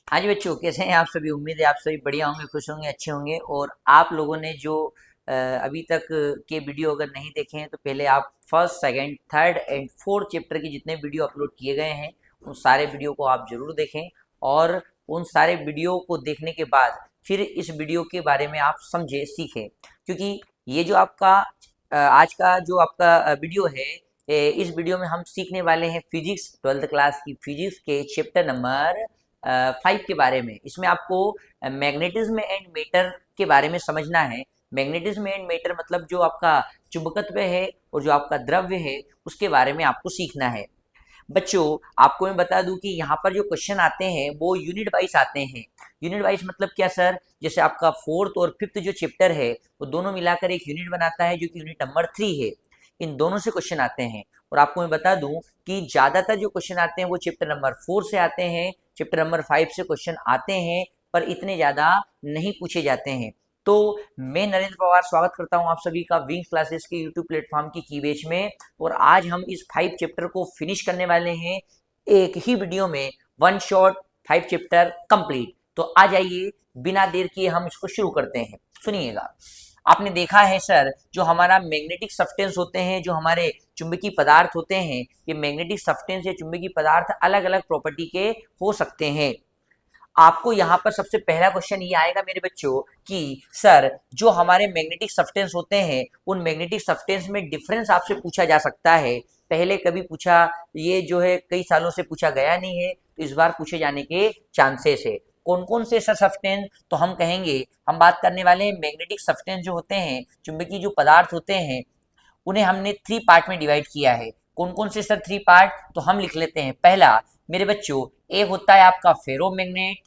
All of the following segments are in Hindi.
हाँ जी बच्चों, कैसे हैं आप सभी। उम्मीद है आप सभी बढ़िया होंगे, खुश होंगे, अच्छे होंगे। और आप लोगों ने जो अभी तक के वीडियो अगर नहीं देखे हैं तो पहले आप first, second, third and fourth chapter के जितने वीडियो अपलोड किए गए हैं उन सारे वीडियो को आप जरूर देखें। और उन सारे वीडियो को देखने के बाद फिर इस वीडियो के बारे में आप समझें, सीखें। क्योंकि ये जो आपका आज का जो आपका वीडियो है, इस वीडियो में हम सीखने वाले हैं फिजिक्स, 12th क्लास की फिजिक्स के चैप्टर नंबर 5 के बारे में। इसमें आपको मैग्नेटिज्म एंड मैटर के बारे में समझना है। मैग्नेटिज्म एंड मैटर मतलब जो आपका चुंबकत्व है और जो आपका द्रव्य है उसके बारे में आपको सीखना है। बच्चों, आपको मैं बता दूं कि यहाँ पर जो क्वेश्चन आते हैं वो यूनिट वाइज आते हैं। यूनिट वाइज मतलब क्या सर? जैसे आपका फोर्थ और फिफ्थ जो चैप्टर है वो दोनों मिलाकर एक यूनिट बनाता है जो कि यूनिट नंबर 3 है। इन दोनों से क्वेश्चन आते हैं। और आपको मैं बता दूं कि ज्यादातर जो क्वेश्चन आते हैं वो चैप्टर नंबर 4 से आते हैं, चैप्टर नंबर 5 से क्वेश्चन आते हैं, पर इतने ज्यादा नहीं पूछे जाते हैं। तो मैं नरेंद्र पवार स्वागत करता हूं आप सभी का विंग्स क्लासेस के यूट्यूब प्लेटफॉर्म की कीबेज में। और आज हम इस 5 चैप्टर को फिनिश करने वाले हैं एक ही वीडियो में, वन शॉट 5 चैप्टर कंप्लीट। तो आ जाइए, बिना देर किए हम इसको शुरू करते हैं। सुनिएगा। आपने देखा है सर, जो हमारा मैग्नेटिक सब्सटेंस होते हैं, जो हमारे चुंबकीय पदार्थ होते हैं, ये मैग्नेटिक सब्सटेंस या चुंबकीय पदार्थ अलग अलग प्रॉपर्टी के हो सकते हैं। आपको यहाँ पर सबसे पहला क्वेश्चन ये आएगा मेरे बच्चों कि सर, जो हमारे मैग्नेटिक सब्सटेंस होते हैं उन मैग्नेटिक सब्सटेंस में डिफरेंस आपसे पूछा जा सकता है। पहले कभी पूछा, ये जो है कई सालों से पूछा गया नहीं है, तो इस बार पूछे जाने के चांसेस है। कौन कौन से सर सब्सटेंस? तो हम कहेंगे, हम बात करने वाले हैं मैग्नेटिक सब्सटेंस जो होते हैं, चुंबकीय जो पदार्थ होते हैं, उन्हें हमने 3 पार्ट में डिवाइड किया है। कौन कौन से सर 3 पार्ट? तो हम लिख लेते हैं। पहला मेरे बच्चों, एक होता है आपका फेरोमैग्नेट,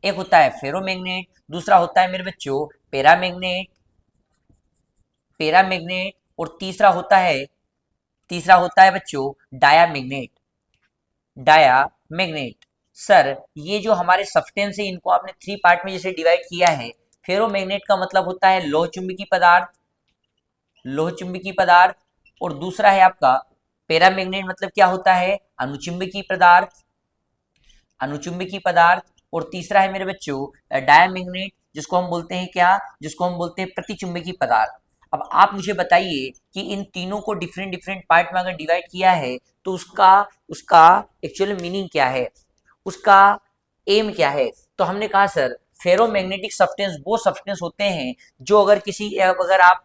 एक होता है फेरोमैग्नेट, दूसरा होता है मेरे बच्चों पैरामैग्नेट, पैरामैग्नेट, और तीसरा होता है बच्चों डायामैग्नेट, डायामैग्नेट। सर, ये जो हमारे सब्सटेंस है इनको आपने 3 पार्ट में जैसे डिवाइड किया है। फेरोमैग्नेट का मतलब होता है लोह चुंबकीय पदार्थ, लोह चुंबकीय पदार्थ। और दूसरा है आपका पैरामैग्नेट, मतलब क्या होता है? अनुचुंबकीय पदार्थ, अनुचुंबकीय पदार्थ। और तीसरा है मेरे बच्चों डायमैग्नेट, जिसको हम बोलते हैं क्या? जिसको हम बोलते हैं प्रतिचुंबकीय पदार्थ। अब आप मुझे बताइए कि इन तीनों को डिफरेंट डिफरेंट पार्ट में अगर डिवाइड किया है तो उसका उसका एक्चुअल मीनिंग क्या है, उसका एम क्या है? तो हमने कहा सर, फेरोमैग्नेटिक सब्सटेंस वो सब्सटेंस होते हैं जो अगर आप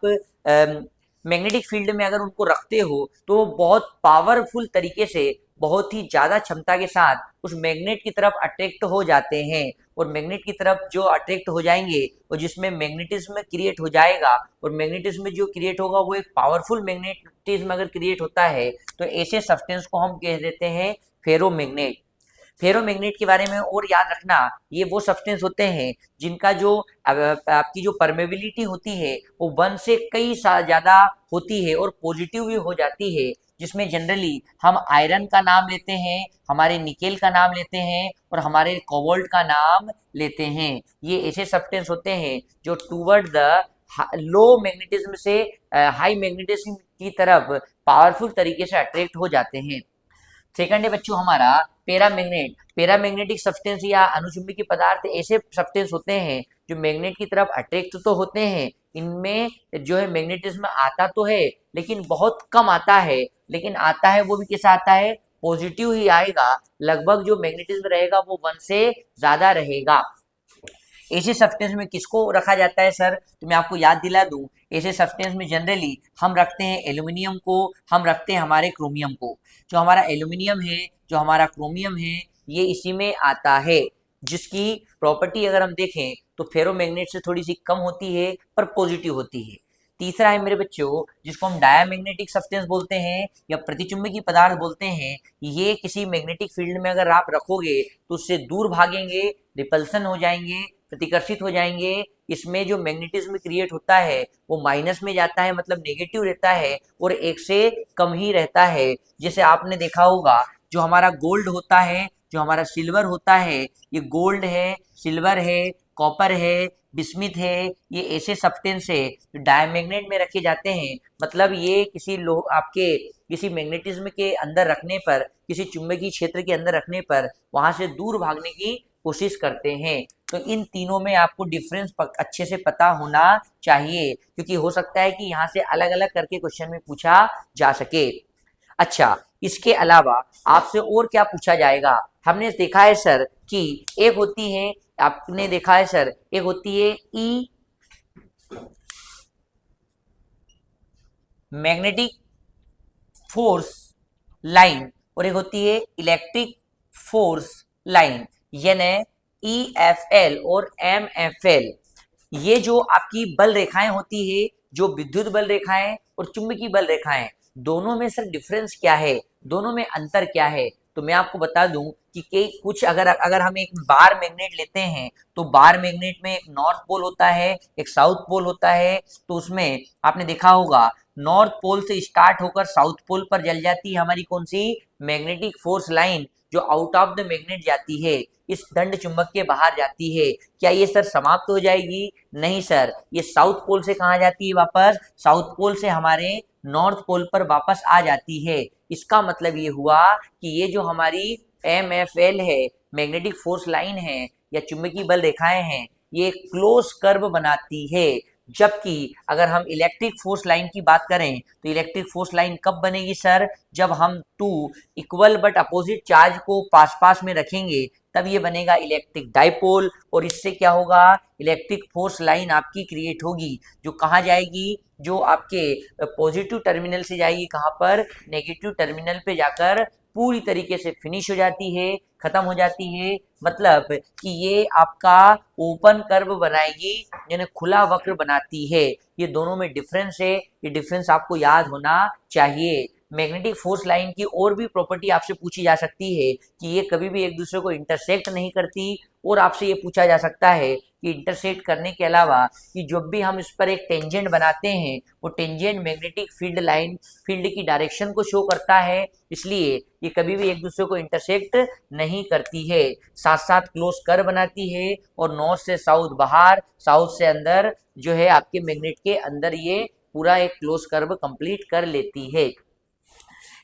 मैग्नेटिक फील्ड में अगर उनको रखते हो तो वो बहुत पावरफुल तरीके से, बहुत ही ज्यादा क्षमता के साथ उस मैग्नेट की तरफ अट्रैक्ट हो जाते हैं। और मैग्नेट की तरफ जो अट्रैक्ट हो जाएंगे और जिसमें मैग्नेटिज्म क्रिएट हो जाएगा, और मैग्नेटिज्म जो क्रिएट होगा वो एक पावरफुल मैग्नेटिज्म अगर क्रिएट होता है तो ऐसे सब्सटेंस को हम कह देते हैं फेरोमैग्नेट। फेरोमैग्नेट के बारे में और याद रखना, ये वो सब्सटेंस होते हैं जिनका जो आपकी जो परमेबिलिटी होती है वो 1 से कई ज्यादा होती है और पॉजिटिव भी हो जाती है। जिसमें जनरली हम आयरन का नाम लेते हैं, हमारे निकेल का नाम लेते हैं और हमारे कोबाल्ट का नाम लेते हैं। ये ऐसे सब्सटेंस होते हैं जो टूवर्ड द लो मैग्नेटिज्म से हाई मैग्नेटिज्म की तरफ पावरफुल तरीके से अट्रैक्ट हो जाते हैं। सेकंड है बच्चों हमारा पैरामैग्नेट। पैरामैग्नेटिक सब्सटेंस या अनुचुंबकीय पदार्थ ऐसे सब्सटेंस होते हैं जो मैग्नेट की तरफ अट्रैक्ट तो होते हैं, इनमें जो है मैग्नेटिज्म आता तो है लेकिन बहुत कम आता है। लेकिन आता है वो भी कैसा आता है? पॉजिटिव ही आएगा। लगभग जो मैग्नेटिज्म रहेगा वो 1 से ज्यादा रहेगा। ऐसे सब्सटेंस में किसको रखा जाता है सर? तो मैं आपको याद दिला दूं, ऐसे सब्सटेंस में जनरली हम रखते हैं एल्यूमिनियम को, हम रखते हैं हमारे क्रोमियम को। जो हमारा एल्यूमिनियम है, जो हमारा क्रोमियम है, ये इसी में आता है। जिसकी प्रॉपर्टी अगर हम देखें तो फेरोमैग्नेट से थोड़ी सी कम होती है पर पॉजिटिव होती है। तीसरा है मेरे बच्चों जिसको हम डायामैग्नेटिक सब्सटेंस बोलते हैं या प्रतिचुंबकीय पदार्थ बोलते हैं। ये किसी मैग्नेटिक फील्ड में अगर आप रखोगे तो उससे दूर भागेंगे, रिपल्सन हो जाएंगे, प्रतिकर्षित हो जाएंगे। इसमें जो मैग्नेटिज्म क्रिएट होता है वो माइनस में जाता है, मतलब नेगेटिव रहता है और 1 से कम ही रहता है। जैसे आपने देखा होगा, जो हमारा गोल्ड होता है, जो हमारा सिल्वर होता है, ये गोल्ड है, सिल्वर है, कॉपर है, बिस्मिथ है, ये ऐसे सब्सटेंस है जो डायमैग्नेट में रखे जाते हैं। मतलब ये किसी आपके किसी मैग्नेटिज्म के अंदर रखने पर, किसी चुंबकीय क्षेत्र के अंदर रखने पर वहां से दूर भागने की कोशिश करते हैं। तो इन तीनों में आपको डिफरेंस अच्छे से पता होना चाहिए, क्योंकि हो सकता है कि यहाँ से अलग अलग करके क्वेश्चन में पूछा जा सके। अच्छा, इसके अलावा आपसे और क्या पूछा जाएगा? हमने देखा है सर कि एक होती है, आपने देखा है सर, एक होती है ई मैग्नेटिक फोर्स लाइन और एक होती है इलेक्ट्रिक फोर्स लाइन, यानी EFL और MFL। ये जो आपकी बल रेखाएं होती है, जो विद्युत बल रेखाएं और चुंबकीय बल रेखाएं, दोनों में सर डिफरेंस क्या है, दोनों में अंतर क्या है? तो मैं आपको बता दूं कि कुछ अगर हम एक बार मैग्नेट लेते हैं तो बार मैग्नेट में एक नॉर्थ पोल होता है, एक साउथ पोल होता है। तो उसमें आपने देखा होगा नॉर्थ पोल से स्टार्ट होकर साउथ पोल पर जल जाती है हमारी कौन सी मैग्नेटिक फोर्स लाइन, जो आउट ऑफ द मैग्नेट जाती है, इस दंड चुंबक के बाहर जाती है। क्या ये सर समाप्त हो जाएगी? नहीं सर, ये साउथ पोल से कहाँ जाती है वापस? साउथ पोल से हमारे नॉर्थ पोल पर वापस आ जाती है। इसका मतलब ये हुआ कि ये जो हमारी MFL है, मैग्नेटिक फोर्स लाइन है या चुंबकीय बल रेखाएं हैं, ये क्लोज कर्व बनाती है। जबकि अगर हम इलेक्ट्रिक फोर्स लाइन की बात करें तो इलेक्ट्रिक फोर्स लाइन कब बनेगी सर? जब हम two equal but opposite charge को पास पास में रखेंगे, तब ये बनेगा इलेक्ट्रिक डाइपोल। और इससे क्या होगा? इलेक्ट्रिक फोर्स लाइन आपकी क्रिएट होगी, जो कहाँ जाएगी? जो आपके पॉजिटिव टर्मिनल से जाएगी कहाँ पर? नेगेटिव टर्मिनल पे जाकर पूरी तरीके से फिनिश हो जाती है, खत्म हो जाती है। मतलब कि ये आपका ओपन कर्व बनाएगी, यानी खुला वक्र बनाती है। ये दोनों में डिफरेंस है, ये डिफरेंस आपको याद होना चाहिए। मैग्नेटिक फोर्स लाइन की और भी प्रॉपर्टी आपसे पूछी जा सकती है कि ये कभी भी एक दूसरे को इंटरसेक्ट नहीं करती। और आपसे ये पूछा जा सकता है कि इंटरसेक्ट करने के अलावा कि जब भी हम इस पर एक टेंजेंट बनाते हैं, वो tangent magnetic field line, field की डायरेक्शन को शो करता है, इसलिए ये कभी भी एक दूसरे को इंटरसेक्ट नहीं करती है। साथ साथ क्लोज कर्व बनाती है और नॉर्थ से साउथ बाहर, साउथ से अंदर जो है आपके मैग्नेट के अंदर ये पूरा एक क्लोज कर्व कंप्लीट कर लेती है।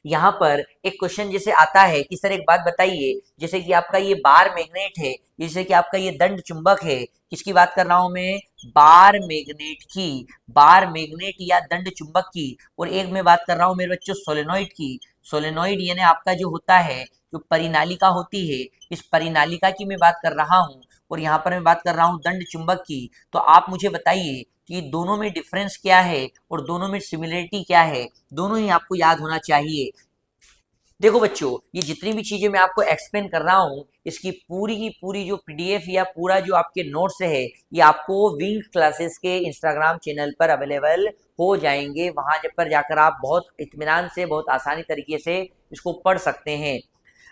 यहाँ पर एक क्वेश्चन जैसे आता है कि सर एक बात बताइए, जैसे कि आपका ये बार मैग्नेट है, जैसे कि आपका ये दंड चुंबक है, किसकी बात कर रहा हूं मैं? बार मैग्नेट की, बार मैग्नेट या दंड चुंबक की। और एक मैं बात कर रहा हूं मेरे बच्चों सोलेनोइड की। सोलेनोइड यानी आपका जो होता है, जो परिनालिका होती है, इस परिनालिका की मैं बात कर रहा हूँ। और यहाँ पर मैं बात कर रहा हूँ दंड चुंबक की। तो आप मुझे बताइए कि दोनों में डिफरेंस क्या है और दोनों में सिमिलरिटी क्या है? दोनों ही आपको याद होना चाहिए। देखो बच्चों, ये जितनी भी चीजें मैं आपको एक्सप्लेन कर रहा हूँ, इसकी पूरी की पूरी जो PDF या पूरा जो आपके नोट्स है, ये आपको विंग क्लासेस के इंस्टाग्राम चैनल पर अवेलेबल हो जाएंगे। वहां पर जाकर आप बहुत इत्मीनान से, बहुत आसानी तरीके से इसको पढ़ सकते हैं।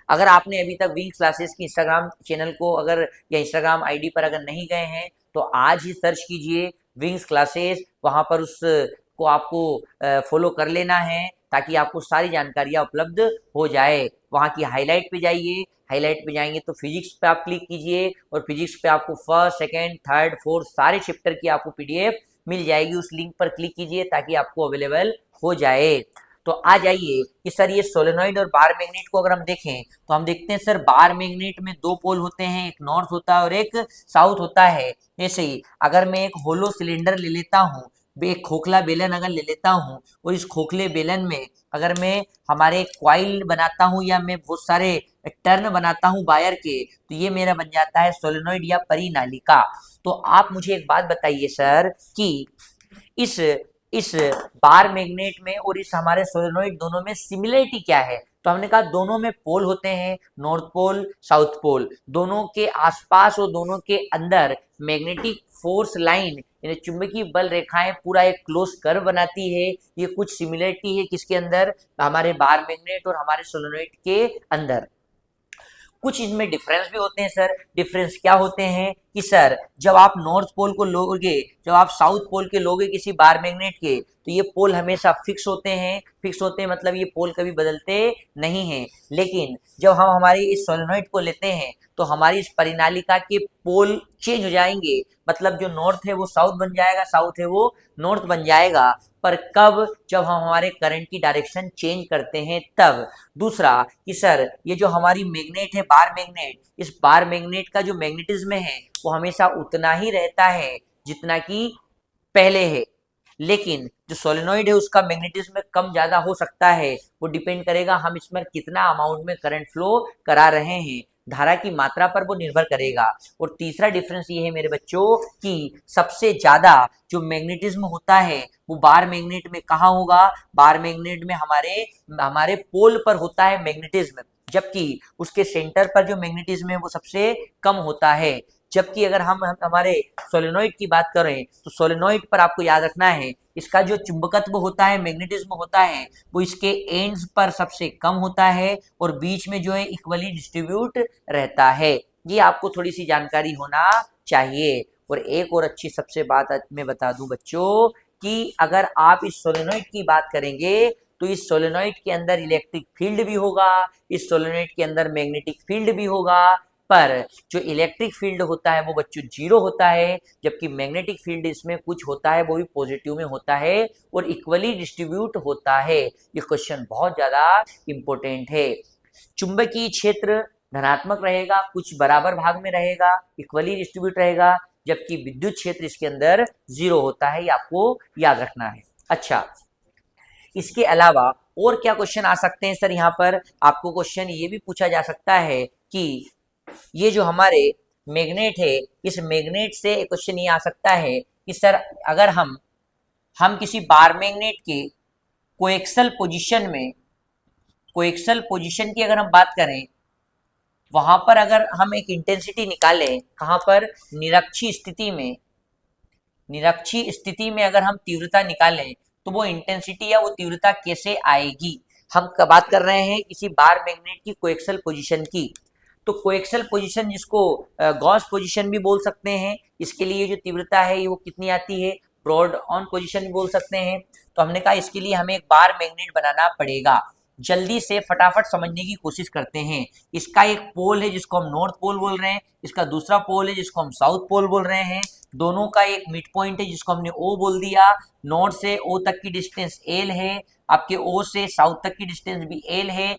अगर आपने अभी तक विंग क्लासेस की इंस्टाग्राम चैनल को अगर या इंस्टाग्राम ID पर अगर नहीं गए हैं, तो आज ही सर्च कीजिए विंग्स क्लासेस, वहां पर उसको आपको फॉलो कर लेना है, ताकि आपको सारी जानकारियां उपलब्ध हो जाए। वहां की हाईलाइट पे जाइए, हाईलाइट पे जाएंगे तो फिजिक्स पे आप क्लिक कीजिए और फिजिक्स पे आपको फर्स्ट, सेकंड, थर्ड, फोर्थ सारे चैप्टर की आपको PDF मिल जाएगी। उस लिंक पर क्लिक कीजिए ताकि आपको अवेलेबल हो जाए। तो आ जाइए कि सर ये सोलेनॉइड और बार मैग्नेट को अगर हम देखें तो हम देखते हैं सर बार मैग्नेट में दो पोल होते हैं, एक नॉर्थ होता है और एक साउथ होता है। जैसे ही अगर मैं एक होलो सिलेंडर ले लेता हूँ, एक खोखला बेलन अगर ले लेता हूँ, और इस खोखले बेलन में अगर मैं हमारे क्वाइल बनाता हूँ या मैं बहुत सारे टर्न बनाता हूँ वायर के, तो ये मेरा बन जाता है सोलेनॉइड या परिनालिका। तो आप मुझे एक बात बताइए सर कि इस बार मैग्नेट में और इस हमारे सोलेनॉइड दोनों में सिमिलरिटी क्या है? तो हमने कहा दोनों में पोल होते हैं, नॉर्थ पोल, साउथ पोल। दोनों के आसपास और दोनों के अंदर मैग्नेटिक फोर्स लाइन यानी चुंबकीय बल रेखाएं पूरा एक क्लोज कर्व बनाती है। ये कुछ सिमिलरिटी है किसके अंदर? हमारे बार मैग्नेट और हमारे सोलेनॉइड के अंदर। कुछ इनमें डिफरेंस भी होते हैं सर। डिफरेंस क्या होते हैं कि सर जब आप नॉर्थ पोल को लोगे, जब आप साउथ पोल के लोगे किसी बार मैग्नेट के, तो ये पोल हमेशा फिक्स होते हैं, फिक्स होते हैं, मतलब ये पोल कभी बदलते नहीं हैं। लेकिन जब हम हमारी इस सोलेनोइड को लेते हैं तो हमारी इस परिनालिका के पोल चेंज हो जाएंगे, मतलब जो नॉर्थ है वो साउथ बन जाएगा, साउथ है वो नॉर्थ बन जाएगा। पर कब? जब हम हमारे करंट की डायरेक्शन चेंज करते हैं तब। दूसरा कि सर ये जो हमारी मैग्नेट है, बार मैग्नेट, इस बार मैग्नेट का जो मैग्नेटिज्म है वो हमेशा उतना ही रहता है जितना कि पहले है, लेकिन जो सोलेनोइड है उसका मैग्नेटिज्म कम ज्यादा हो सकता है। वो डिपेंड करेगा हम इसमें कितना अमाउंट में करंट फ्लो करा रहे हैं, धारा की मात्रा पर वो निर्भर करेगा। और तीसरा डिफरेंस ये है मेरे बच्चों कि सबसे ज्यादा जो मैग्नेटिज्म होता है वो बार मैग्नेट में कहाँ होगा? बार मैग्नेट में हमारे हमारे पोल पर होता है मैग्नेटिज्म, जबकि उसके सेंटर पर जो मैग्नेटिज्म है वो सबसे कम होता है। जबकि अगर हम हमारे सोलेनोइड की बात करें तो सोलेनोइड पर आपको याद रखना है इसका जो चुंबकत्व होता है, मैग्नेटिज्म होता है, वो इसके एंड्स पर सबसे कम होता है और बीच में जो है इक्वली डिस्ट्रीब्यूट रहता है। ये आपको थोड़ी सी जानकारी होना चाहिए। और एक और अच्छी सबसे बात मैं बता दूं बच्चों कि अगर आप इस सोलेनोइड की बात करेंगे तो इस सोलेनोइड के अंदर इलेक्ट्रिक फील्ड भी होगा, इस सोलेनोइड के अंदर मैग्नेटिक फील्ड भी होगा, पर जो इलेक्ट्रिक फील्ड होता है वो बच्चों जीरो होता है, जबकि मैग्नेटिक फील्ड इसमें कुछ होता है वो भी पॉजिटिव में होता है और इक्वली डिस्ट्रीब्यूट होता है। ये क्वेश्चन बहुत ज्यादा इंपॉर्टेंट है। चुंबकीय क्षेत्र धनात्मक रहेगा, कुछ बराबर भाग में रहेगा, इक्वली डिस्ट्रीब्यूट रहेगा, जबकि विद्युत क्षेत्र इसके अंदर जीरो होता है। ये आपको याद रखना है। अच्छा, इसके अलावा और क्या क्वेश्चन आ सकते हैं सर? यहाँ पर आपको क्वेश्चन ये भी पूछा जा सकता है कि ये जो हमारे मैग्नेट है, इस मैग्नेट से एक क्वेश्चन ये आ सकता है कि सर अगर हम किसी बार मैग्नेट के कोएक्सल पोजीशन में, कोएक्सल पोजीशन की अगर हम बात करें, वहां पर अगर हम एक इंटेंसिटी निकालें, कहां पर? निरक्षीय स्थिति में, निरक्षीय स्थिति में अगर हम तीव्रता निकालें तो वो इंटेंसिटी या वो तीव्रता कैसे आएगी? हम बात कर रहे हैं किसी बार मैग्नेट की कोएक्सल पोजीशन की। तो कोएक्सल पोजीशन जिसको गॉस पोजीशन भी बोल सकते हैं, इसके लिए जो तीव्रता है वो कितनी आती है? ब्रॉड ऑन पोजीशन भी बोल सकते हैं। तो हमने कहा इसके लिए हमें एक बार मैग्नेट बनाना पड़ेगा। जल्दी से फटाफट समझने की कोशिश करते हैं। इसका एक पोल है जिसको हम नॉर्थ पोल बोल रहे हैं, इसका दूसरा पोल है जिसको हम साउथ पोल बोल रहे हैं। दोनों का एक मिड पॉइंट है जिसको हमने ओ बोल दिया। नॉर्थ से ओ तक की डिस्टेंस एल है, आपके ओ से साउथ तक की डिस्टेंस भी एल है।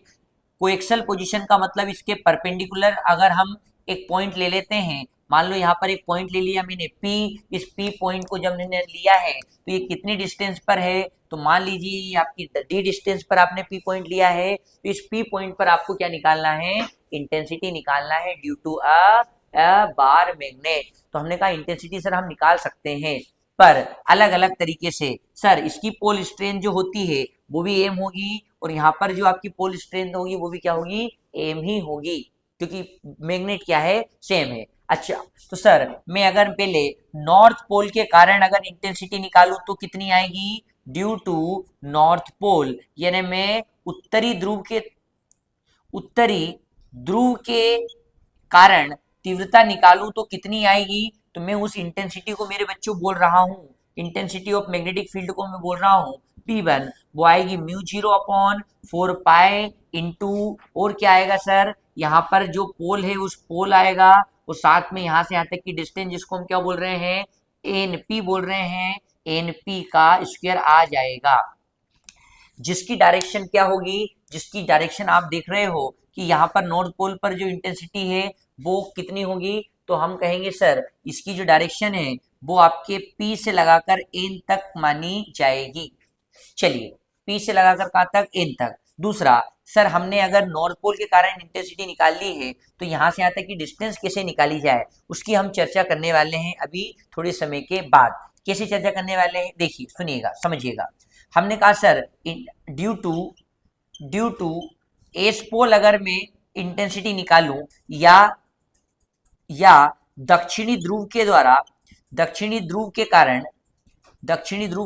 कोएक्सल पोजीशन का मतलब इसके परपेंडिकुलर अगर हम एक पॉइंट ले लेते हैं, मान लो यहाँ पर एक पॉइंट ले लिया मैंने P, इस P पॉइंट को जब मैंने लिया है तो ये कितनी डिस्टेंस पर है? तो मान लीजिए ये आपकी D डिस्टेंस पर आपने P पॉइंट लिया है, तो इस P पॉइंट पर आपको क्या निकालना है? इंटेंसिटी निकालना है due to a bar magnet. तो हमने कहा इंटेंसिटी सर हम निकाल सकते हैं, पर अलग अलग तरीके से। सर इसकी पोल स्ट्रेंथ जो होती है वो भी एम होगी, और यहाँ पर जो आपकी पोल स्ट्रेंथ होगी वो भी क्या होगी? एम ही होगी, क्योंकि मैग्नेट क्या है? सेम है। अच्छा, तो सर मैं अगर पहले नॉर्थ पोल के कारण अगर इंटेंसिटी निकालूं तो कितनी आएगी? ड्यू टू नॉर्थ पोल, यानी मैं उत्तरी ध्रुव के कारण तीव्रता निकालूं तो कितनी आएगी? तो मैं उस इंटेंसिटी को मेरे बच्चों बोल रहा हूं, इंटेंसिटी ऑफ मैग्नेटिक फील्ड को मैं बोल रहा हूं P1। वो आएगी म्यू 0/4 पाई इंटू, और क्या आएगा सर? यहाँ पर जो पोल है उस पोल आएगा, और साथ में यहाँ से यहाँ तक की डिस्टेंस जिसको हम क्या बोल रहे हैं? NP बोल रहे हैं, NP का स्क्वायर आ जाएगा। जिसकी डायरेक्शन क्या होगी? जिसकी डायरेक्शन आप देख रहे हो कि यहाँ पर नॉर्थ पोल पर जो इंटेंसिटी है वो कितनी होगी? तो हम कहेंगे सर इसकी जो डायरेक्शन है वो आपके P से लगाकर N तक मानी जाएगी। चलिए, P से लगाकर कहाँ तक? N तक। दूसरा, सर हमने अगर नॉर्थ पोल के कारण इंटेंसिटी निकाल ली है तो यहाँ से यहाँ तक की डिस्टेंस कैसे निकाली जाए उसकी हम चर्चा करने वाले हैं अभी थोड़े समय के बाद। कैसे चर्चा करने वाले हैं? देखिए, सुनिएगा, समझिएगा। हमने कहा sir due to S pole अगर मैं इंटेंसिटी निकालूं या दक्षिणी ध्रुव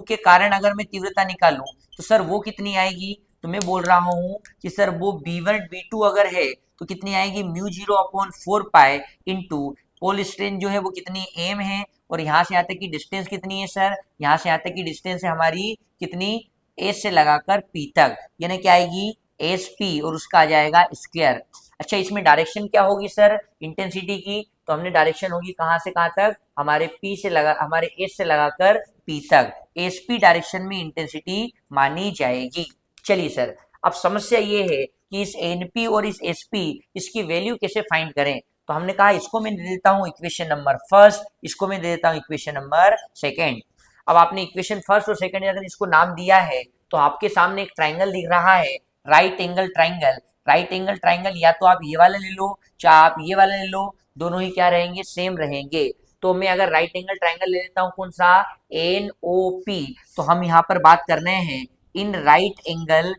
के कारण अगर मैं तीव्रता निकालूं तो सर वो कितनी आएगी? तो मैं बोल रहा हूं कि सर वो B1 B2 अगर है तो कितनी आएगी? Mu 0/4 pi into pole strength जो है वो कितनी? एम है, और यहाँ से यहाँ तक की डिस्टेंस कितनी है सर? यहाँ से यहाँ तक की डिस्टेंस है हमारी कितनी? एस से लगाकर पी तक, यानी क्या आएगी एस पी और उसका आ जाएगा स्क्वायर। अच्छा इसमें डायरेक्शन क्या होगी सर इंटेंसिटी की, तो हमने डायरेक्शन होगी कहाँ से कहाँ तक, हमारे पी से लगा हमारे एस से लगाकर पी तक, एस पी डायरेक्शन में इंटेंसिटी मानी जाएगी। चलिए सर अब समस्या ये है कि इस एनपी और इस एसपी इसकी वैल्यू कैसे फाइंड करें, तो हमने कहा इसको मैं दे देता हूँ इक्वेशन नंबर फर्स्ट, इसको मैं दे देता हूँ इक्वेशन नंबर सेकेंड। अब आपने इक्वेशन फर्स्ट और सेकंड अगर इसको नाम दिया है तो आपके सामने एक ट्राइंगल दिख रहा है, right angle triangle. Right angle triangle या तो आप ये वाला ले लो चाहे आप ये वाला ले लो, दोनों ही क्या रहेंगे सेम रहेंगे। तो मैं अगर राइट एंगल ट्राइंगल ले लेता हूँ कौन सा एन ओ पी, तो हम यहाँ पर बात कर रहे हैं in right angle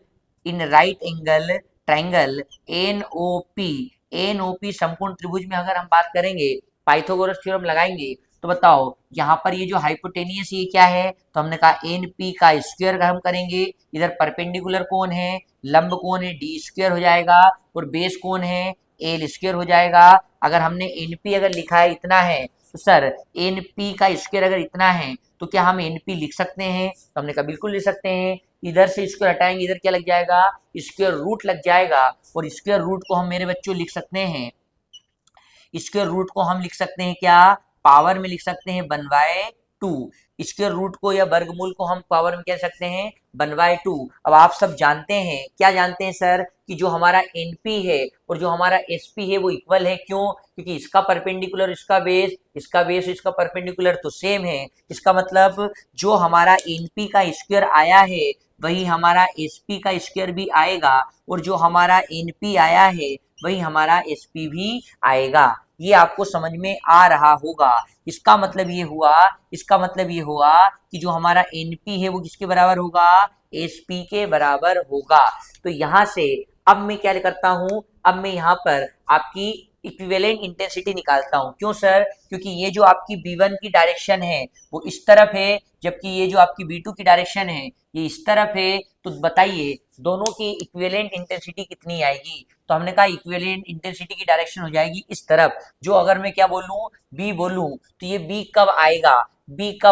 triangle N O P समकोण त्रिभुज में अगर हम बात करेंगे पाइथागोरस थ्योरम लगाएंगे तो बताओ यहाँ पर ये जो हाइपोटेनियस ये क्या है, तो हमने कहा एन पी का स्क्वायर का हम करेंगे, इधर परपेंडिकुलर कौन है लंब कौन है डी स्क्वायर हो जाएगा और बेस कौन है एल स्क्वायर हो जाएगा। अगर हमने एन पी अगर लिखा है इतना है तो सर एन पी का स्क्वायर अगर इतना है तो क्या हम एन पी लिख सकते हैं, तो हमने कहा बिल्कुल लिख सकते हैं। इधर से स्क्वायर हटाएंगे इधर क्या लग जाएगा स्क्वायर रूट लग जाएगा, और स्क्वायर रूट को हम मेरे बच्चों लिख सकते हैं, स्क्वायर रूट को हम लिख सकते हैं क्या पावर में लिख सकते हैं 1/2। स्क्वायर रूट को या वर्गमूल को हम पावर में कह सकते हैं 1/2। अब आप सब जानते हैं क्या जानते हैं सर कि जो हमारा एनपी है और जो हमारा एसपी है वो इक्वल है, क्यों, क्योंकि इसका परपेंडिकुलर इसका बेस इसका परपेंडिकुलर तो सेम है। इसका मतलब जो हमारा एनपी का स्क्वायर आया है वही हमारा एसपी का स्क्वायर भी आएगा, और जो हमारा एनपी आया है वही हमारा एसपी भी आएगा। ये आपको समझ में आ रहा होगा। इसका मतलब ये हुआ कि जो हमारा एनपी है वो किसके बराबर होगा एसपी के बराबर होगा। तो यहाँ से अब मैं क्या करता हूँ, अब मैं यहाँ पर आपकी इक्विवेलेंट इंटेंसिटी निकालता हूँ। क्यों सर, क्योंकि ये जो आपकी B1 की डायरेक्शन है वो इस तरफ है, जबकि ये जो आपकी B2 की डायरेक्शन है ये इस तरफ है। तो बताइए दोनों की इक्विवेलेंट इंटेंसिटी कितनी आएगी, तो हमने कहा इक्विवेलेंट इंटेंसिटी की डायरेक्शन हो जाएगी इस तरफ। जो अगर मैं क्या बोलूं बी बोलूं तो ये बी कब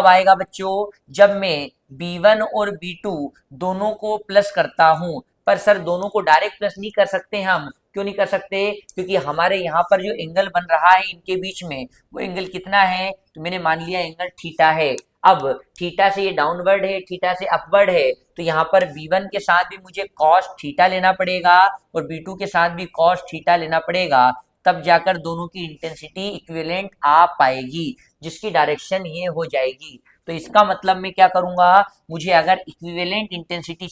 आएगा बच्चों, जब मैं B1 और B2 दोनों को प्लस करता हूं। पर सर दोनों को डायरेक्ट प्लस नहीं कर सकते हम, क्यों नहीं कर सकते, क्योंकि हमारे यहाँ पर जो एंगल बन रहा है इनके बीच में वो एंगल कितना है, तो मैंने मान लिया एंगल थीटा है। अब थीटा से ये डाउनवर्ड है थीटा से अपवर्ड है, तो यहाँ पर B1 के साथ भी मुझे कॉस थीटा लेना पड़ेगा और B2 के साथ भी कॉस थीटा लेना पड़ेगा, तब जाकर दोनों की इंटेंसिटी इक्विवेलेंट आ पाएगी, जिसकी डायरेक्शन ये हो जाएगी। तो इसका मतलब मैं क्या करूंगा, मुझे अगर इक्विवेलेंट इंटेंसिटी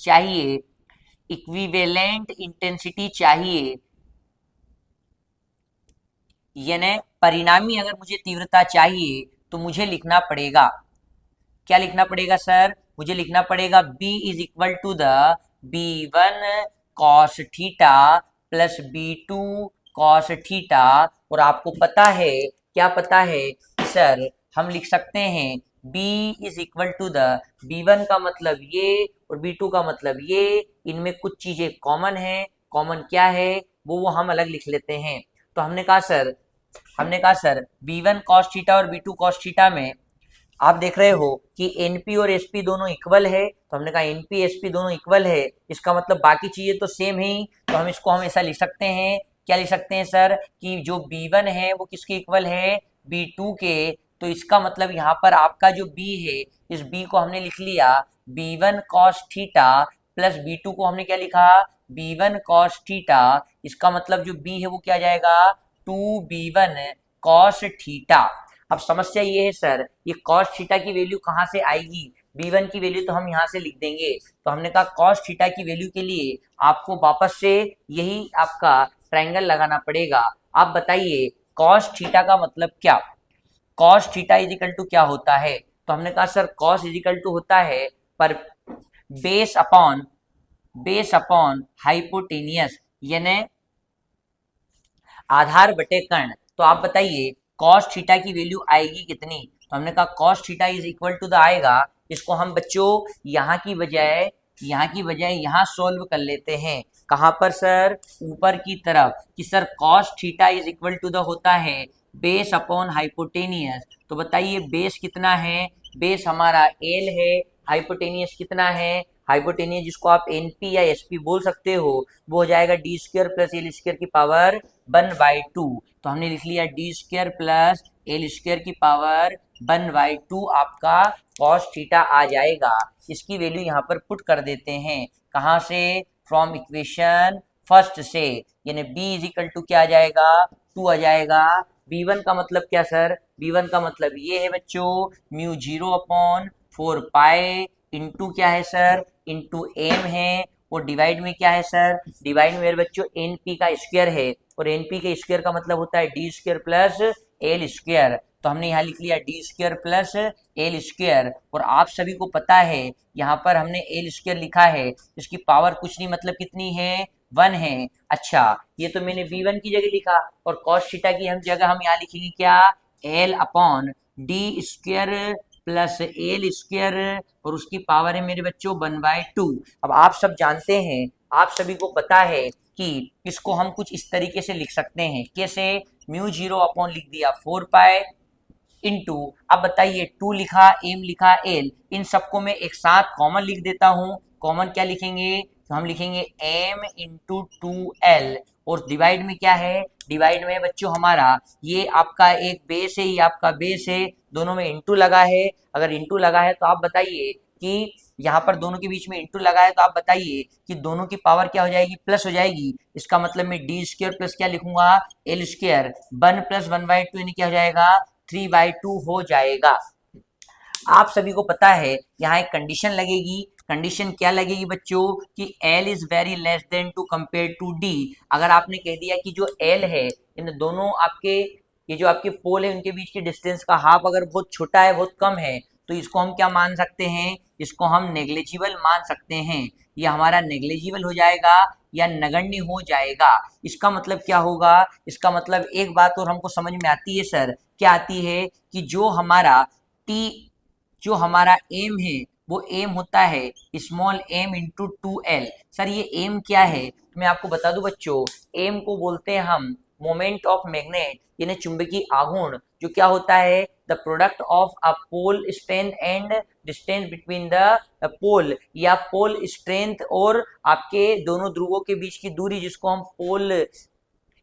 चाहिए यानी परिणामी अगर मुझे तीव्रता चाहिए तो मुझे लिखना पड़ेगा, क्या लिखना पड़ेगा सर, मुझे लिखना पड़ेगा B is equal to the B1 cos theta plus B2 cos theta. और आपको पता है क्या पता है सर, हम लिख सकते हैं B is equal to the B1 का मतलब ये और B2 का मतलब ये, इनमें कुछ चीजें कॉमन है, कॉमन क्या है वो हम अलग लिख लेते हैं। तो हमने कहा सर B1 cos थीटा और B2 cos थीटा में आप देख रहे हो कि NP और SP दोनों इक्वल है, तो हमने कहा NP SP दोनों इक्वल है, इसका मतलब बाकी चीजें तो सेम ही। तो हम ऐसा लिख सकते हैं, क्या लिख सकते हैं सर कि जो B1 है वो किसके इक्वल है B2 के। तो इसका मतलब यहाँ पर आपका जो B है इस B को हमने लिख लिया B1 cos theta plus B2 को हमने क्या लिखा B1 cos थीटा। इसका मतलब जो B है वो क्या जाएगा 2B1 cos थीटा। अब समस्या ये है सर ये cos थीटा की वैल्यू कहाँ से आएगी, B1 की वैल्यू तो हम यहाँ से लिख देंगे। तो हमने कहा cos थीटा की वैल्यू के लिए आपको वापस से यही आपका ट्रायंगल लगाना पड़ेगा। आप बताइए cos थीटा का मतलब क्या, cos theta is equal to क्या होता है, तो हमने कहा sir cos is equal to होता है पर बेस अपॉन हाइपोटेनियस यानी आधार बटे कर्ण। तो आप बताइए cos थीटा की वैल्यू आएगी कितनी, तो हमने कहा cos theta is equal to the आएगा, इसको हम बच्चों यहाँ की बजाय यहाँ सोल्व कर लेते हैं। कहाँ पर सर, ऊपर की तरफ कि sir cos theta is equal to the होता है बेस अपॉन हाइपोटेनियस। तो बताइए बेस कितना है, बेस हमारा L है, हाइपोटेनियस कितना है, हाइपोटेनियस जिसको आप एनपी या एसपी बोल सकते हो, वो हो जाएगा D square plus L square की पावर 1/2। तो हमने लिख लिया D square plus L square की पावर 1/2 आपका कॉस थीटा आ जाएगा। इसकी वैल्यू यहाँ पर पुट कर देते हैं, कहाँ से, फ्रॉम इक्वेशन फर्स्ट से, यानी b इज इक्वल टू क्या आ जाएगा, 2 आ जाएगा। b1 का मतलब क्या सर, b1 का मतलब ये है बच्चों म्यू 0/4 पाई इंटू क्या है सर, इंटू एम है, और डिवाइड में क्या है सर, डिवाइड में मेरे बच्चों एन पी का स्क्वायर है, और एन पी के स्क्वायर का मतलब होता है D square plus L square. तो हमने यहाँ लिख लिया D square plus L square, और आप सभी को पता है यहाँ पर हमने एल स्क्वायर लिखा है, इसकी पावर कुछ नहीं मतलब कितनी है, 1 है। अच्छा, ये तो मैंने v1 की जगह लिखा, और cos थीटा की हम जगह हम यहाँ लिखेंगे क्या, l upon D square plus L square, और उसकी पावर है मेरे बच्चों 1/2। अब आप सब जानते हैं, आप सभी को पता है कि इसको हम कुछ इस तरीके से लिख सकते हैं, कैसे, म्यू 0 अपॉन लिख दिया 4 पाई इंटू, अब बताइए 2 लिखा, एम लिखा, एल, इन सबको मैं एक साथ कॉमन लिख देता हूं। कॉमन क्या लिखेंगे, तो हम लिखेंगे m इंटू 2l, और डिवाइड में क्या है, डिवाइड में बच्चों हमारा ये आपका एक बेस है, ये आपका बेस है, दोनों में इंटू लगा है। अगर इंटू लगा है तो आप बताइए कि यहाँ पर दोनों के बीच में इंटू लगा है, तो आप बताइए कि दोनों की पावर क्या हो जाएगी, प्लस हो जाएगी। इसका मतलब मैं डी स्क्वायर प्लस क्या लिखूंगा, एल स्क्वायर, 1 प्लस 1/2 यानी क्या हो जाएगा, 3/2 हो जाएगा। आप सभी को पता है यहाँ एक कंडीशन लगेगी, कंडीशन क्या लगेगी बच्चों, कि L is very less than to compare to D। अगर आपने कह दिया कि जो L है, इन दोनों आपके, ये जो आपके पोल है उनके बीच की डिस्टेंस का हाफ अगर बहुत छोटा है, बहुत कम है, तो इसको हम क्या मान सकते हैं, इसको हम नेग्लिजिबल मान सकते हैं। ये हमारा नेग्लिजिबल हो जाएगा या नगण्य हो जाएगा। इसका मतलब क्या होगा, इसका मतलब एक बात और हमको समझ में आती है सर, क्या आती है, कि जो हमारा T, जो हमारा एम है, वो एम होता है small M into 2l। Sir ये एम क्या है, तो मैं आपको बता दूं बच्चों, एम को बोलते हैं हम मोमेंट ऑफ मैग्नेट, यानी चुंबकीय आघूर्ण, जो क्या होता है, the product of a pole strength and distance between the pole, या पोल स्ट्रेंथ और आपके दोनों ध्रुवों के बीच की दूरी, जिसको हम पोल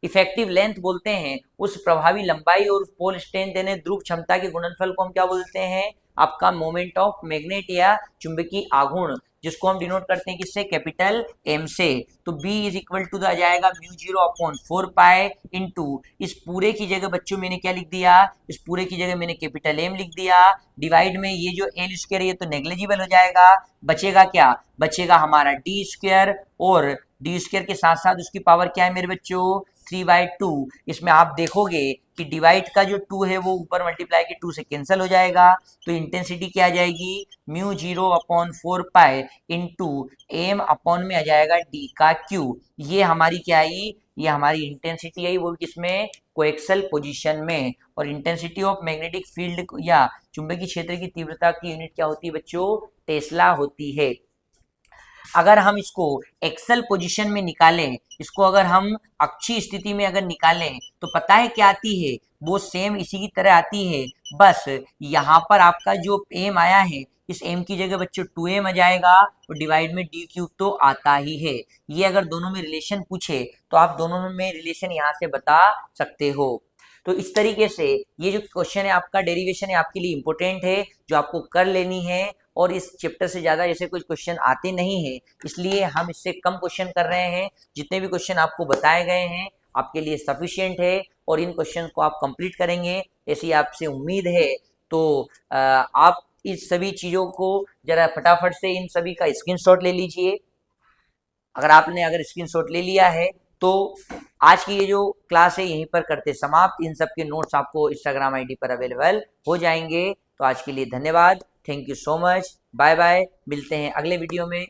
इफेक्टिव लेंथ बोलते हैं, उस प्रभावी लंबाई और पोल स्ट्रेंथ यानी ध्रुव क्षमता के गुणनफल को हम क्या बोलते हैं, आपका मोमेंट ऑफ मैग्नेट या चुंबकीय आघूर्ण, जिसको हम डिनोट करते हैं किससे, कैपिटल एम से। तो B इज इक्वल टू आ जाएगा म्यू 0/4 पाई इंटू, इस पूरे की जगह बच्चों मैंने क्या लिख दिया, इस पूरे की जगह मैंने कैपिटल एम लिख दिया, डिवाइड में ये जो एल स्क्वायर ये तो नेग्लिजिबल हो जाएगा, बचेगा क्या, बचेगा हमारा डी स्क्वायर, और डी स्क्वायर के साथ साथ उसकी पावर क्या है मेरे बच्चों, 3/2। इसमें आप देखोगे कि डिवाइड का जो 2 है वो ऊपर मल्टीप्लाई के 2 से कैंसिल हो जाएगा, तो इंटेंसिटी क्या आ जाएगी, mu 0/4 pi into M upon में आ जाएगा डी का क्यू। ये हमारी क्या आई, ये हमारी इंटेंसिटी आई, वो किसमें, कोएक्सल पोजीशन में। और इंटेंसिटी ऑफ मैग्नेटिक फील्ड या चुंबकीय क्षेत्र की तीव्रता की यूनिट क्या होती है बच्चों, टेस्ला होती है। अगर हम इसको एक्सल पोजीशन में निकालें, इसको अगर हम अक्षीय स्थिति में अगर निकालें, तो पता है क्या आती है, वो सेम इसी की तरह आती है, बस यहाँ पर आपका जो एम आया है, इस एम की जगह बच्चों 2m आ जाएगा, और डिवाइड में डी क्यूब तो आता ही है। ये अगर दोनों में रिलेशन पूछे तो आप दोनों में रिलेशन यहाँ से बता सकते हो। तो इस तरीके से ये जो क्वेश्चन है आपका, डेरिवेशन है, आपके लिए इंपॉर्टेंट है, जो आपको कर लेनी है, और इस चैप्टर से ज़्यादा ऐसे कुछ क्वेश्चन आते नहीं है, इसलिए हम इससे कम क्वेश्चन कर रहे हैं। जितने भी क्वेश्चन आपको बताए गए हैं आपके लिए सफिशिएंट है, और इन क्वेश्चन को आप कंप्लीट करेंगे ऐसी आपसे उम्मीद है। तो आप इस सभी चीज़ों को जरा फटाफट से इन सभी का स्क्रीनशॉट ले लीजिए। अगर स्क्रीनशॉट ले लिया है तो आज की ये जो क्लास है यहीं पर करते समाप्त। इन सब के नोट्स आपको इंस्टाग्राम आईडी पर अवेलेबल हो जाएंगे। तो आज के लिए धन्यवाद, thank you so much, bye bye, मिलते हैं अगले वीडियो में।